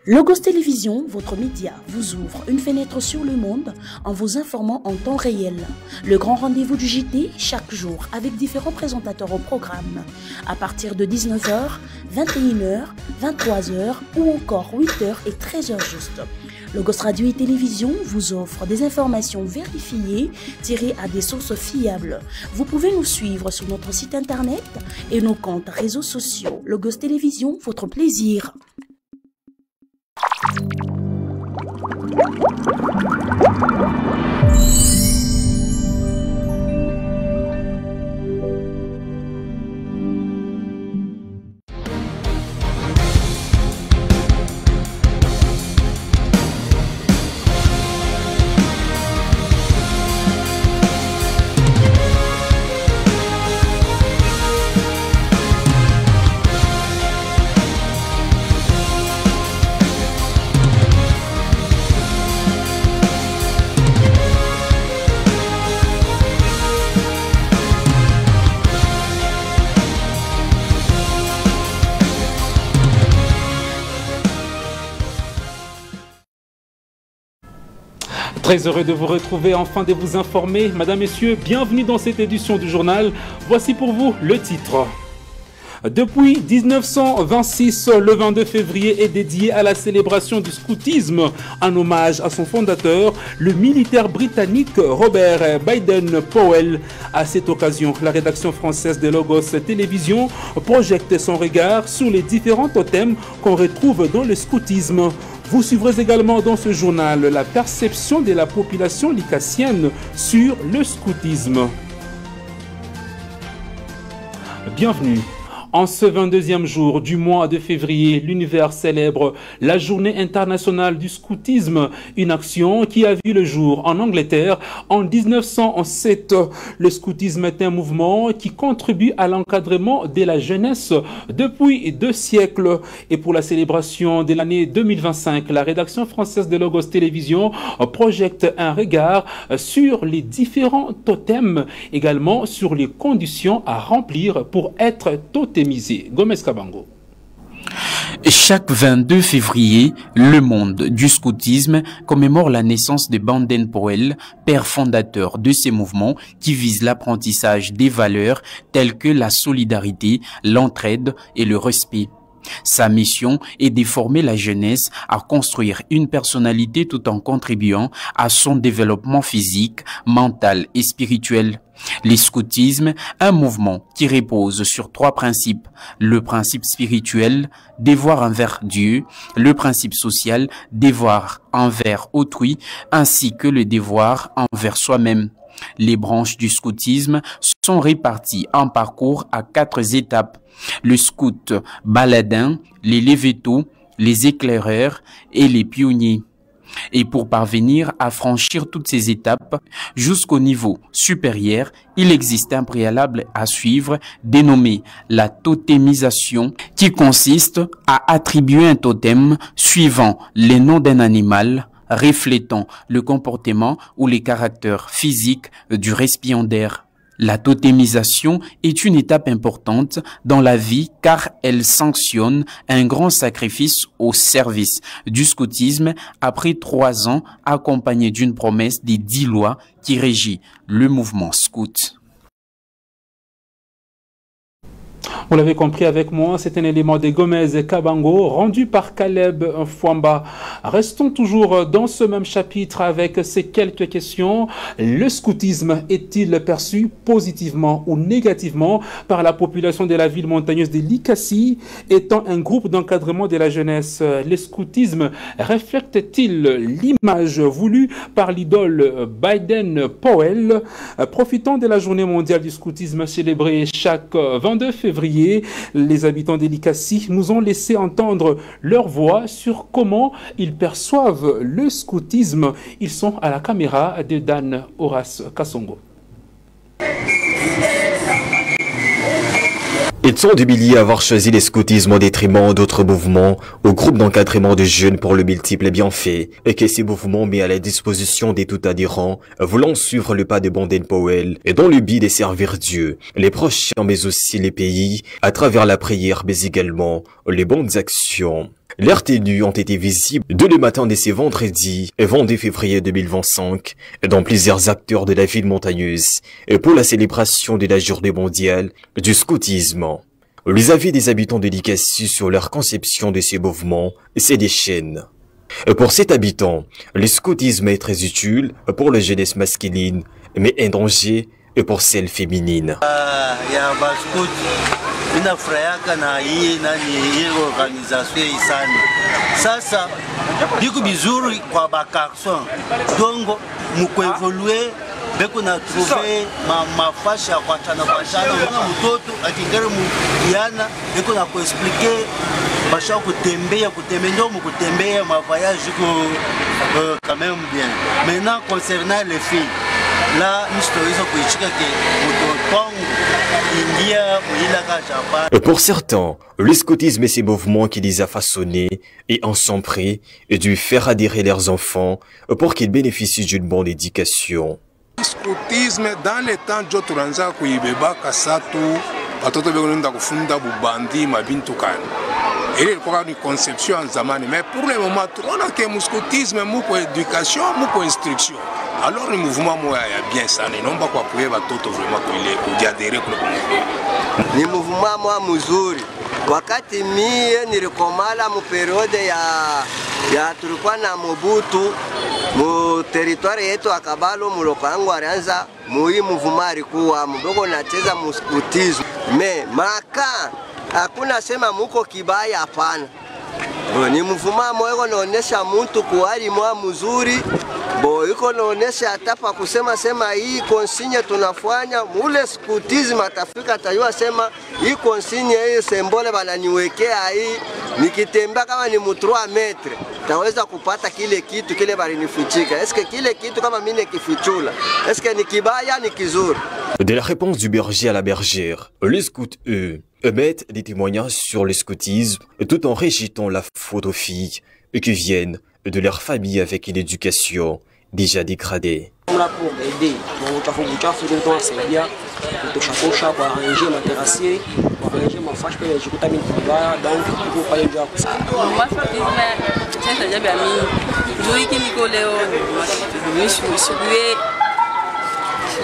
Logos Télévision, votre média, vous ouvre une fenêtre sur le monde en vous informant en temps réel. Le grand rendez-vous du JT, chaque jour, avec différents présentateurs au programme. À partir de 19h, 21h, 23h ou encore 8h et 13h juste. Logos Radio et Télévision vous offre des informations vérifiées tirées à des sources fiables. Vous pouvez nous suivre sur notre site internet et nos comptes réseaux sociaux. Logos Télévision, votre plaisir. Très heureux de vous retrouver, enfin de vous informer. Madame, Messieurs, bienvenue dans cette édition du journal. Voici pour vous le titre. Depuis 1926, le 22 février est dédié à la célébration du scoutisme en hommage à son fondateur, le militaire britannique Robert Baden-Powell. À cette occasion, la rédaction française de Logos Télévision projette son regard sur les différents totems qu'on retrouve dans le scoutisme. Vous suivrez également dans ce journal la perception de la population licassienne sur le scoutisme. Bienvenue. En ce 22e jour du mois de février, l'univers célèbre la journée internationale du scoutisme, une action qui a vu le jour en Angleterre en 1907. Le scoutisme est un mouvement qui contribue à l'encadrement de la jeunesse depuis 2 siècles. Et pour la célébration de l'année 2025, la rédaction française de Logos Télévision projette un regard sur les différents totems, également sur les conditions à remplir pour être totémisé. Gomez Kabango. Chaque 22 février, le monde du scoutisme commémore la naissance de Baden-Powell, père fondateur de ces mouvements qui visent l'apprentissage des valeurs telles que la solidarité, l'entraide et le respect. Sa mission est de former la jeunesse à construire une personnalité tout en contribuant à son développement physique, mental et spirituel. Le scoutisme, un mouvement qui repose sur 3 principes. Le principe spirituel, devoir envers Dieu, le principe social, devoir envers autrui, ainsi que le devoir envers soi-même. Les branches du scoutisme sont réparties en parcours à 4 étapes. Le scout baladin, les lévétaux, les éclaireurs et les pionniers. Et pour parvenir à franchir toutes ces étapes jusqu'au niveau supérieur, il existe un préalable à suivre dénommé la totémisation qui consiste à attribuer un totem suivant les noms d'un animal reflétant le comportement ou les caractères physiques du récipiendaire. La totémisation est une étape importante dans la vie car elle sanctionne un grand sacrifice au service du scoutisme après 3 ans accompagné d'une promesse des 10 lois qui régit le mouvement scout. Vous l'avez compris avec moi, c'est un élément de Gomez Kabango rendu par Caleb Fouamba. Restons toujours dans ce même chapitre avec ces quelques questions. Le scoutisme est-il perçu positivement ou négativement par la population de la ville montagneuse de Likassi étant un groupe d'encadrement de la jeunesse? Le scoutisme reflète-t-il l'image voulue par l'idole Baden-Powell? Profitant de la journée mondiale du scoutisme célébrée chaque 22 février, les habitants de Likassi nous ont laissé entendre leur voix sur comment ils perçoivent le scoutisme. Ils sont à la caméra de Dan Horace Kassongo. Ils sont des milliers à avoir choisi le scoutisme au détriment d'autres mouvements ou groupes d'encadrement de jeunes pour le multiple bienfait et que ces mouvements mis à la disposition des tout adhérents voulant suivre le pas de Baden-Powell et dans le but de servir Dieu, les prochains mais aussi les pays à travers la prière mais également les bonnes actions. Leurs tenues ont été visibles dès le matin de ce vendredi 22 février 2025 dans plusieurs acteurs de la ville montagneuse pour la célébration de la journée mondiale du scoutisme. Les avis des habitants de l'Ikassi sur leur conception de ces mouvements, c'est des chaînes. Pour cet habitant, le scoutisme est très utile pour la jeunesse masculine, mais un danger pour celle féminine. Ninafurahia na hii organisation sana. Sasa biko bizuri kwa bakarson. Donc mukuevolue beko na trouver mafasha kwa chana mwana mtoto akingere muyana beko na kuexpliquer basha kutembea ndio mukutembea ma voyage quand même bien. Maintenant concernant les filles, là nous stories kuichika ke mutotongo. Pour certains, le scoutisme et ses mouvements qui les a façonnés et en sont prêts dû faire adhérer leurs enfants pour qu'ils bénéficient d'une bonne éducation. Le scoutisme, dans les temps de Turanza, Kuibeba, Kassatu, Patoto Begonda Kufunda, Bubandi, Mabintukan. Il y a une conception en Zamani, mais pour le moment, on a que le scoutisme, pour éducation, pour instruction. Alors le mouvement est bien ça, non pas quoi pour watoto vraiment kujiadhere kule kwa ni mouvement mwa mzuri. Wakati mie nilikomala mu periode ya tulikuwa na Mobutu mu territoire yetu akabalo muloko yangu alianza mui mouvement alikuwa mboko nacheza muskutism me maka hakuna sema muko kibaya hapana. Ni mouvement moyo naonesha mtu kuhali mwa mzuri. Bo iko naonesha atapa kusema hii konsigne tunafanya mule scoutism atafika tajua sema hii konsigne hii sembole bananiwekea hii nikitembea kama ni 3 metre taweza kupata kile kitu kile balinifichika. Eske kile kitu kama mimi nikifichula eske ni kibaya ni kizuri? De la réponse du berger à la bergère, les scouts émettent des témoignages sur le scoutisme tout en rejetant la faute aux filles qui viennent de leur famille avec une éducation déjà dégradée. Pour aider, pour arranger ma terrassier, pour arranger ma fâche, pour je contamine là, donc pour pas les jouer. Moi, c'est déjà bien mis. Joui qui Nicoléo, je suis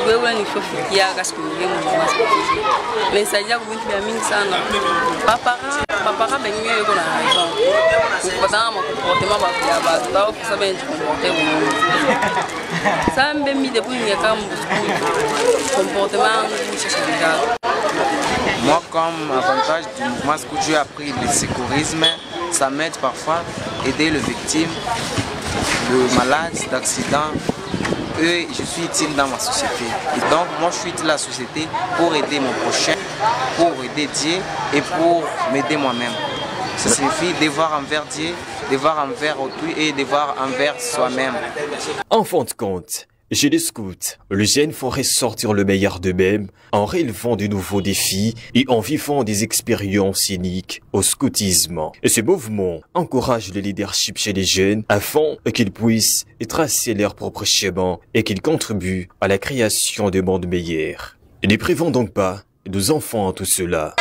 wewe ni kufikia kasikuye mu mais ça dia kubintu ya mingi sana papa bengi yuko na raison kupata ma comportement ba ba kwa sababu comportement ça mbe mi depuis ni kama comportement moi comme avantage du mouvement scout j'ai appris le sécurisme, ça m'aide parfois aider les victimes de malades d'accidents. Je suis utile dans ma société. Et donc, moi, je suis utile à la société pour aider mon prochain, pour aider Dieu et pour m'aider moi-même. Ça signifie devoir envers Dieu, devoir envers autrui et devoir envers soi-même. En fin de compte, chez les scouts, les jeunes font ressortir le meilleur d'eux-mêmes en relevant de nouveaux défis et en vivant des expériences uniques au scoutisme. Et ce mouvement encourage le leadership chez les jeunes afin qu'ils puissent tracer leur propre chemin et qu'ils contribuent à la création de mondes meilleurs. Ne privons donc pas nos enfants en tout cela.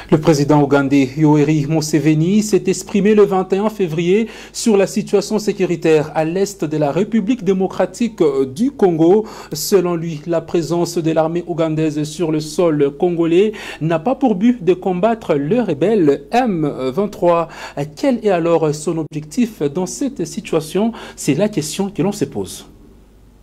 Le président ougandais Yoweri Museveni s'est exprimé le 21 février sur la situation sécuritaire à l'est de la République démocratique du Congo. Selon lui, la présence de l'armée ougandaise sur le sol congolais n'a pas pour but de combattre le rebelle M23. Quel est alors son objectif dans cette situation? C'est la question que l'on se pose.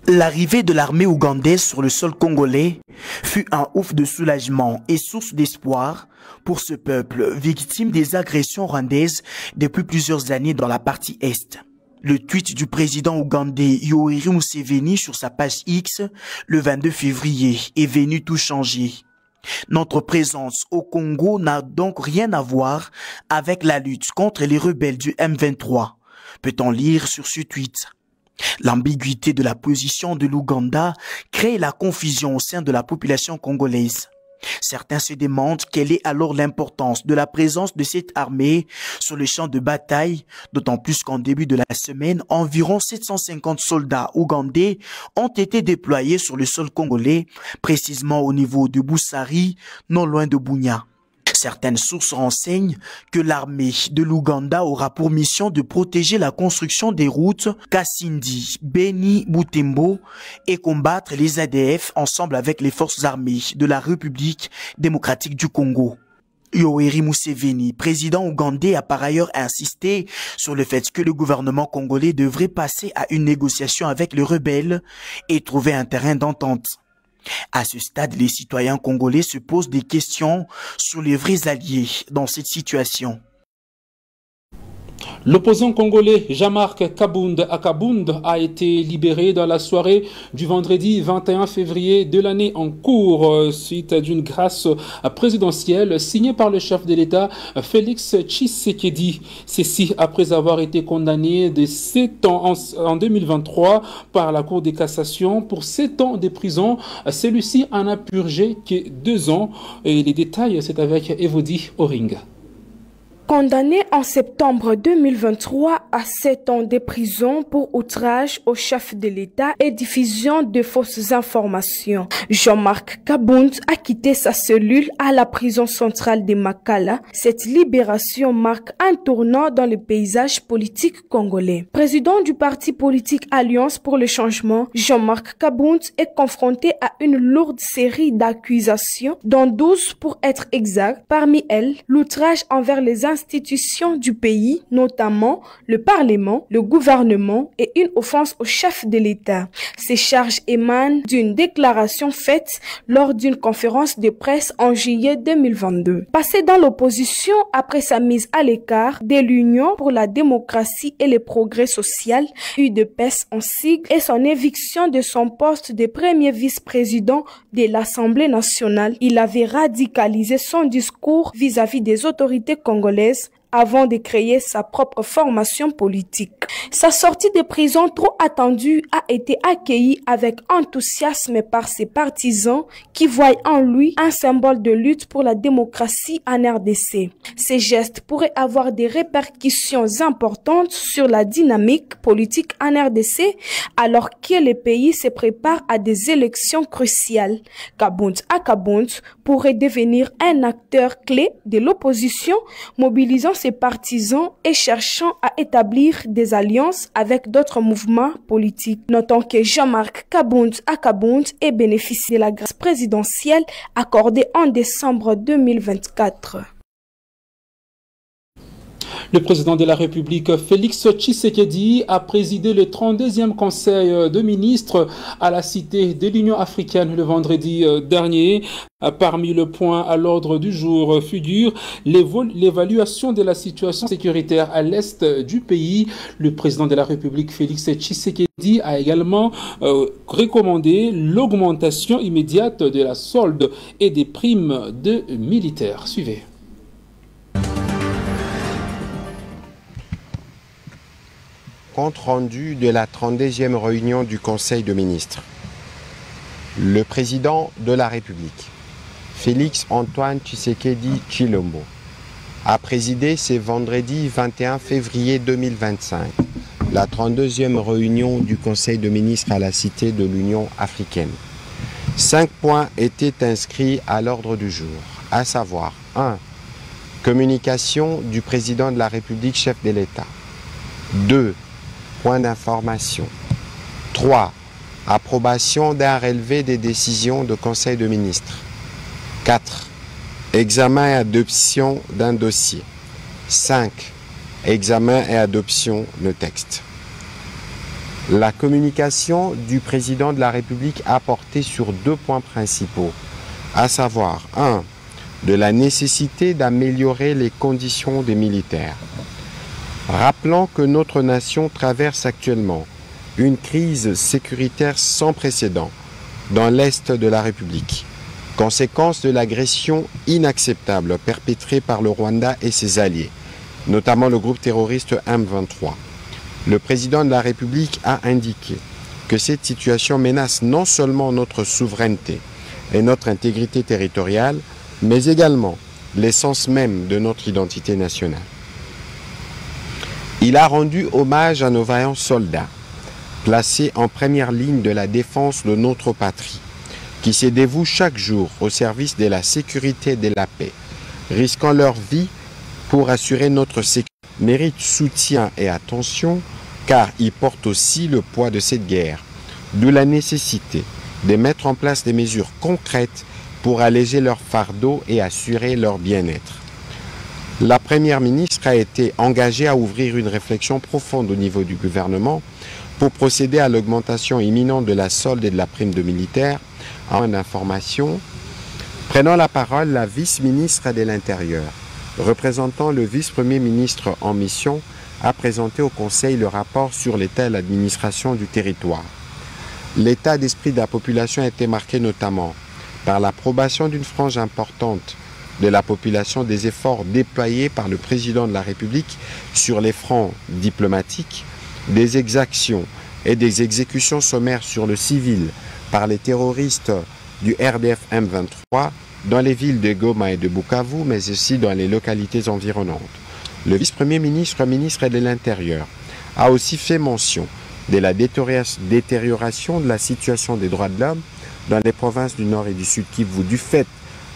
L'arrivée de l'armée ougandaise sur le sol congolais fut un ouf de soulagement et source d'espoir pour ce peuple victime des agressions rwandaises depuis plusieurs années dans la partie est. Le tweet du président ougandais Yoweri Museveni sur sa page X le 22 février est venu tout changer. Notre présence au Congo n'a donc rien à voir avec la lutte contre les rebelles du M23, peut-on lire sur ce tweet. L'ambiguïté de la position de l'Ouganda crée la confusion au sein de la population congolaise. Certains se demandent quelle est alors l'importance de la présence de cette armée sur le champ de bataille, d'autant plus qu'en début de la semaine, environ 750 soldats ougandais ont été déployés sur le sol congolais, précisément au niveau de Boussari, non loin de Bunia. Certaines sources renseignent que l'armée de l'Ouganda aura pour mission de protéger la construction des routes Kassindi, Beni, Butembo et combattre les ADF ensemble avec les forces armées de la République démocratique du Congo. Yoweri Museveni, président ougandais, a par ailleurs insisté sur le fait que le gouvernement congolais devrait passer à une négociation avec les rebelles et trouver un terrain d'entente. À ce stade, les citoyens congolais se posent des questions sur les vrais alliés dans cette situation. L'opposant congolais Jean-Marc Kabound Akabound a été libéré dans la soirée du vendredi 21 février de l'année en cours suite d'une grâce présidentielle signée par le chef de l'État Félix Tshisekedi. Ceci après avoir été condamné de 7 ans en 2023 par la Cour de cassation pour 7 ans de prison. Celui-ci en a purgé que 2 ans. Et les détails, c'est avec Evodi Oring. Condamné en septembre 2023 à 7 ans de prison pour outrage au chef de l'État et diffusion de fausses informations, Jean-Marc Kabound a quitté sa cellule à la prison centrale de Makala. Cette libération marque un tournant dans le paysage politique congolais. Président du parti politique Alliance pour le changement, Jean-Marc Kabound est confronté à une lourde série d'accusations, dont 12 pour être exact. Parmi elles, l'outrage envers les institutions du pays, notamment le Parlement, le gouvernement et une offense au chef de l'État. Ces charges émanent d'une déclaration faite lors d'une conférence de presse en juillet 2022. Passé dans l'opposition après sa mise à l'écart de l'Union pour la démocratie et le progrès social, UDPS en sigle, et son éviction de son poste de premier vice-président de l'Assemblée nationale, il avait radicalisé son discours vis-à-vis des autorités congolaises avant de créer sa propre formation politique. Sa sortie de prison trop attendue a été accueillie avec enthousiasme par ses partisans qui voient en lui un symbole de lutte pour la démocratie en RDC. Ces gestes pourraient avoir des répercussions importantes sur la dynamique politique en RDC alors que le pays se prépare à des élections cruciales. Kabound Akabound pourrait devenir un acteur clé de l'opposition, mobilisant ses partisans et cherchant à établir des alliances avec d'autres mouvements politiques. Notons que Jean-Marc Kabound Akabound est bénéficié de la grâce présidentielle accordée en décembre 2024. Le président de la République, Félix Tshisekedi, a présidé le 32e Conseil de ministres à la Cité de l'Union africaine le vendredi dernier. Parmi le point à l'ordre du jour figure l'évaluation de la situation sécuritaire à l'est du pays. Le président de la République, Félix Tshisekedi, a également recommandé l'augmentation immédiate de la solde et des primes de militaires. Suivez. Compte rendu de la 32e réunion du Conseil de ministres. Le président de la République, Félix Antoine Tshisekedi Tshilombo, a présidé ce vendredi 21 février 2025 la 32e réunion du Conseil de ministres à la Cité de l'Union africaine. 5 points étaient inscrits à l'ordre du jour, à savoir 1. Communication du président de la République, chef de l'État. 2. Point d'information. 3. Approbation d'un relevé des décisions de Conseil de ministres. 4. Examen et adoption d'un dossier. 5. Examen et adoption de texte. La communication du président de la République a porté sur 2 points principaux, à savoir 1. De la nécessité d'améliorer les conditions des militaires. Rappelant que notre nation traverse actuellement une crise sécuritaire sans précédent dans l'Est de la République, conséquence de l'agression inacceptable perpétrée par le Rwanda et ses alliés, notamment le groupe terroriste M23. Le président de la République a indiqué que cette situation menace non seulement notre souveraineté, et notre intégrité territoriale, mais également l'essence même de notre identité nationale. Il a rendu hommage à nos vaillants soldats, placés en première ligne de la défense de notre patrie, qui se dévouent chaque jour au service de la sécurité et de la paix, risquant leur vie pour assurer notre sécurité. Mérite soutien et attention, car ils portent aussi le poids de cette guerre, d'où la nécessité de mettre en place des mesures concrètes pour alléger leur fardeau et assurer leur bien-être. La Première ministre a été engagée à ouvrir une réflexion profonde au niveau du gouvernement pour procéder à l'augmentation imminente de la solde et de la prime de militaire. En information, prenant la parole, la vice-ministre de l'Intérieur, représentant le vice-premier ministre en mission, a présenté au Conseil le rapport sur l'état et l'administration du territoire. L'état d'esprit de la population a été marqué notamment par l'approbation d'une frange importante de la population des efforts déployés par le président de la République sur les fronts diplomatiques, des exactions et des exécutions sommaires sur le civil par les terroristes du RDF M23 dans les villes de Goma et de Bukavu, mais aussi dans les localités environnantes. Le vice-premier ministre, ministre de l'Intérieur, a aussi fait mention de la détérioration de la situation des droits de l'homme dans les provinces du Nord et du Sud Kivu du fait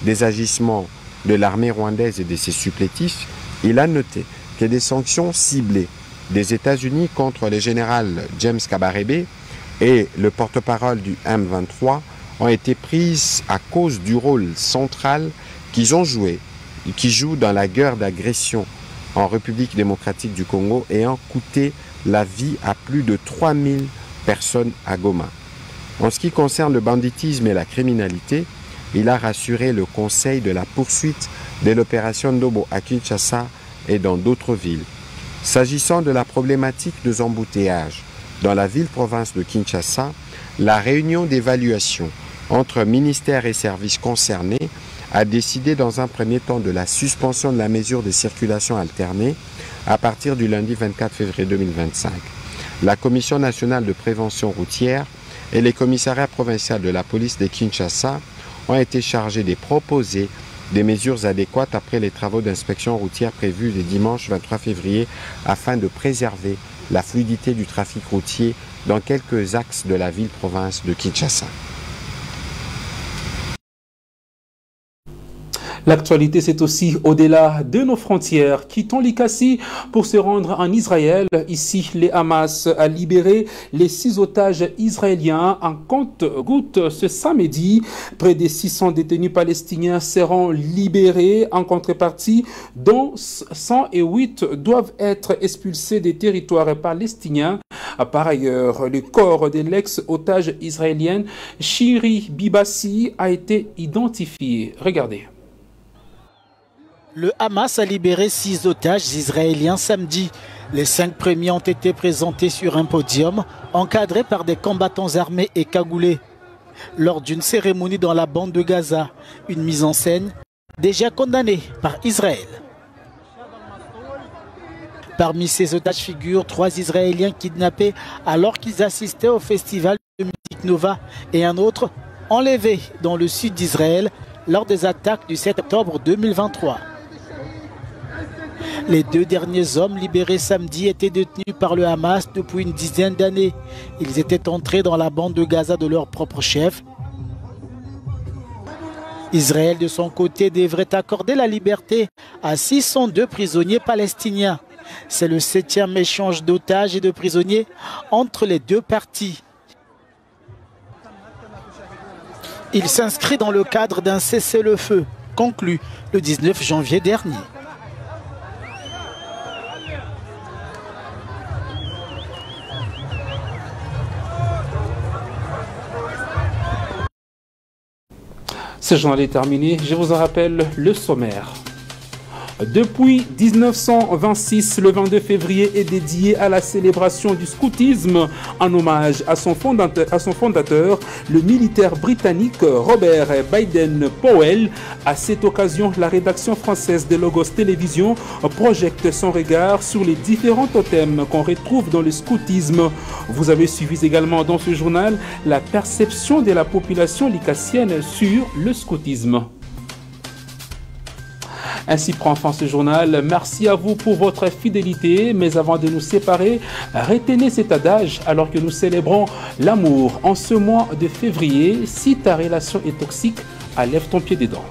des agissements de l'armée rwandaise et de ses supplétifs. Il a noté que des sanctions ciblées des États-Unis contre le général James Kabarebe et le porte-parole du M23 ont été prises à cause du rôle central qu'ils ont joué, qui jouent dans la guerre d'agression en République démocratique du Congo, ayant coûté la vie à plus de 3000 personnes à Goma. En ce qui concerne le banditisme et la criminalité, il a rassuré le Conseil de la poursuite de l'opération Ndobo à Kinshasa et dans d'autres villes. S'agissant de la problématique des embouteillages dans la ville-province de Kinshasa, la réunion d'évaluation entre ministères et services concernés a décidé dans un premier temps de la suspension de la mesure de circulation alternée à partir du lundi 24 février 2025. La Commission nationale de prévention routière et les commissariats provinciaux de la police de Kinshasa ont été chargés de proposer des mesures adéquates après les travaux d'inspection routière prévus le dimanche 23 février afin de préserver la fluidité du trafic routier dans quelques axes de la ville-province de Kinshasa. L'actualité, c'est aussi au-delà de nos frontières. Quittons l'Ikassi pour se rendre en Israël. Ici, les Hamas a libéré les 6 otages israéliens en compte-gouttes ce samedi. Près de 600 détenus palestiniens seront libérés en contrepartie, dont 108 doivent être expulsés des territoires palestiniens. Par ailleurs, le corps de l'ex-otage israélienne Shiri Bibassi a été identifié. Regardez. Le Hamas a libéré 6 otages israéliens samedi. Les 5 premiers ont été présentés sur un podium, encadrés par des combattants armés et cagoulés. Lors d'une cérémonie dans la bande de Gaza, une mise en scène déjà condamnée par Israël. Parmi ces otages figurent 3 Israéliens kidnappés alors qu'ils assistaient au festival de musique Nova et un autre enlevé dans le sud d'Israël lors des attaques du 7 octobre 2023. Les 2 derniers hommes libérés samedi étaient détenus par le Hamas depuis une dizaine d'années. Ils étaient entrés dans la bande de Gaza de leur propre chef. Israël, de son côté, devrait accorder la liberté à 602 prisonniers palestiniens. C'est le 7e échange d'otages et de prisonniers entre les 2 parties. Il s'inscrit dans le cadre d'un cessez-le-feu conclu le 19 janvier dernier. Ce journal est terminé. Je vous en rappelle le sommaire. Depuis 1926, le 22 février est dédié à la célébration du scoutisme en hommage à son fondateur, le militaire britannique Robert Baden-Powell. À cette occasion, la rédaction française de Logos Télévision projette son regard sur les différents totems qu'on retrouve dans le scoutisme. Vous avez suivi également dans ce journal la perception de la population licassienne sur le scoutisme. Ainsi prend fin ce journal. Merci à vous pour votre fidélité. Mais avant de nous séparer, retenez cet adage alors que nous célébrons l'amour en ce mois de février. Si ta relation est toxique, enlève ton pied dedans.